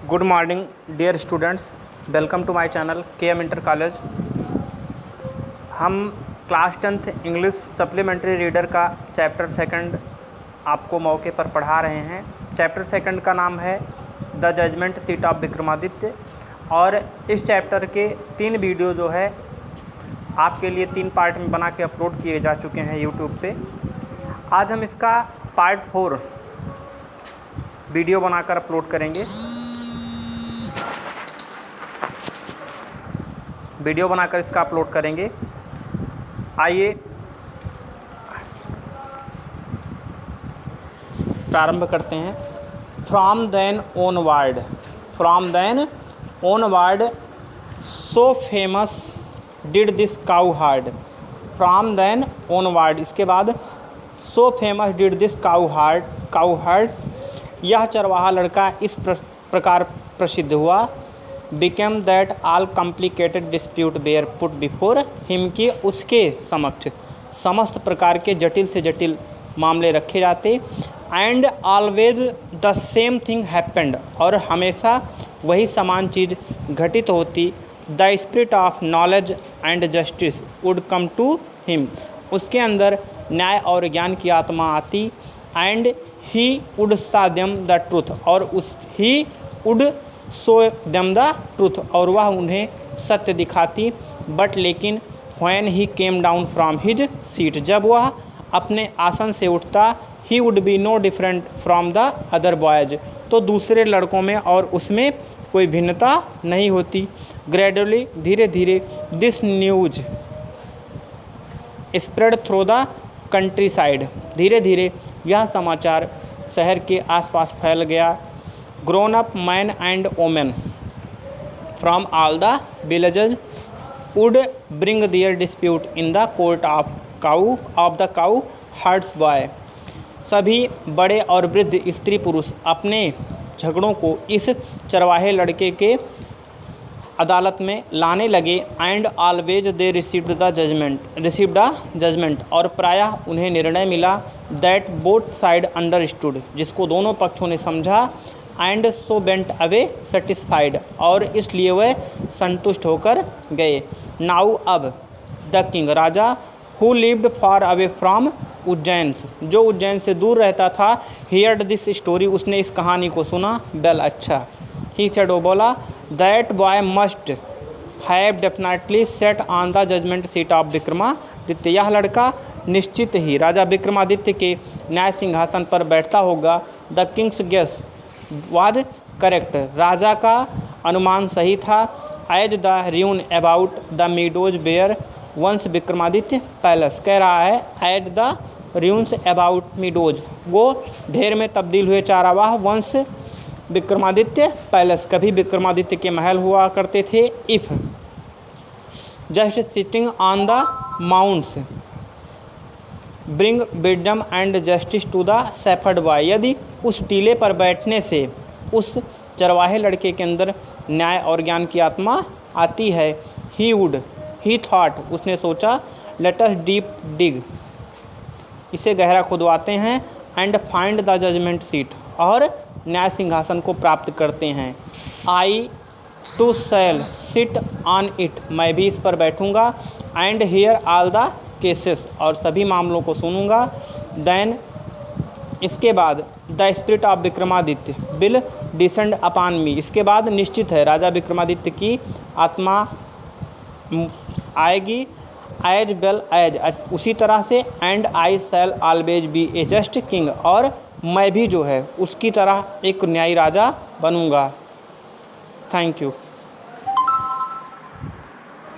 Good morning dear students, welcome to my channel KM inter college. हम class 10th English supplementary reader का chapter second आपको मौके पर पढ़ा रहे हैं। चैप्टर सेकंड का नाम है the judgement seat of Vikramaditya और इस चैप्टर के 3 वीडियो जो है आपके लिए 3 पार्ट में बना के अपलोड किए जा चुके हैं यूट्यूब पे। आज हम इसका पार्ट 4 वीडियो बनाकर अपलोड करेंगे। वीडियो बनाकर इसका अपलोड करेंगे। आइए प्रारंभ करते हैं। From then onward so famous did this cow herd. From then onward, इसके बाद so famous did this cow herd, यह चरवाहा लड़का इस प्रकार प्रसिद्ध हुआ। Became that all complicated dispute were put before him, कि उसके समक्ष समस्त प्रकार के जटिल से जटिल मामले रखे जाते। And always the same thing happened, और हमेशा वही समान चीज़ घटित होती। The spirit of knowledge and justice would come to him, उसके अंदर न्याय और ज्ञान की आत्मा आती। And he would show them the truth, और he would show them the truth, और वह उन्हें सत्य दिखाती। बट लेकिन when he came down from his seat, जब वह अपने आसन से उठता, he would be no different from the other boys, तो दूसरे लड़कों में और उसमें कोई भिन्नता नहीं होती। ग्रेजुअली, धीरे धीरे, this news spread through the country side, धीरे धीरे यह समाचार शहर के आसपास फैल गया। Grown up man and women from all the villages would bring their dispute in the court of the cow hertz boy, सभी बड़े और वृद्ध स्त्री पुरुष अपने झगड़ों को इस चरवाहे लड़के के अदालत में लाने लगे। And always they received the judgement, और प्रायः उन्हें निर्णय मिला। दैट बोथ साइड अंडरस्टूड, जिसको दोनों पक्षों ने समझा। And so went away satisfied, और इसलिए वह संतुष्ट होकर गए। नाउ अब the king, Raja, who lived for away from Ujjain, जो उज्जैन से दूर रहता था, हियर्ड दिस स्टोरी, उसने इस कहानी को सुना। वेल, अच्छा। ही सेड, वो बोला, that boy must have definitely set on the judgement seat of Vikramaditya, यह लड़का निश्चित ही राजा विक्रमादित्य के न्याय सिंहासन पर बैठता होगा। The king's guess was correct, राजा का अनुमान सही था। As the ruin about the meadows were once Vikramaditya palace, कह रहा है as the ruins about meadows, वो ढेर में तब्दील हुए चारावाह वंश विक्रमादित्य पैलेस, कभी विक्रमादित्य के महल हुआ करते थे। If just sitting on the mounts bring wisdom and justice to the shepherd boy, यदि उस टीले पर बैठने से उस चरवाहे लड़के के अंदर न्याय और ज्ञान की आत्मा आती है। ही थॉट, उसने सोचा, लेट अस डीप डिग, इसे गहरा खुदवाते हैं। And find the judgement seat, और न्याय सिंहासन को प्राप्त करते हैं। I too shall sit on it, मैं भी इस पर बैठूंगा। And hear all the cases, और सभी मामलों को सुनूंगा। देन, इसके बाद, the spirit of Vikramaditya will descend upon me, इसके बाद निश्चित है राजा विक्रमादित्य की आत्मा आएगी। एज वेल एज, उसी तरह से। And I shell always be A just king, और मैं भी जो है उसकी तरह एक न्यायी राजा बनूंगा। Thank you.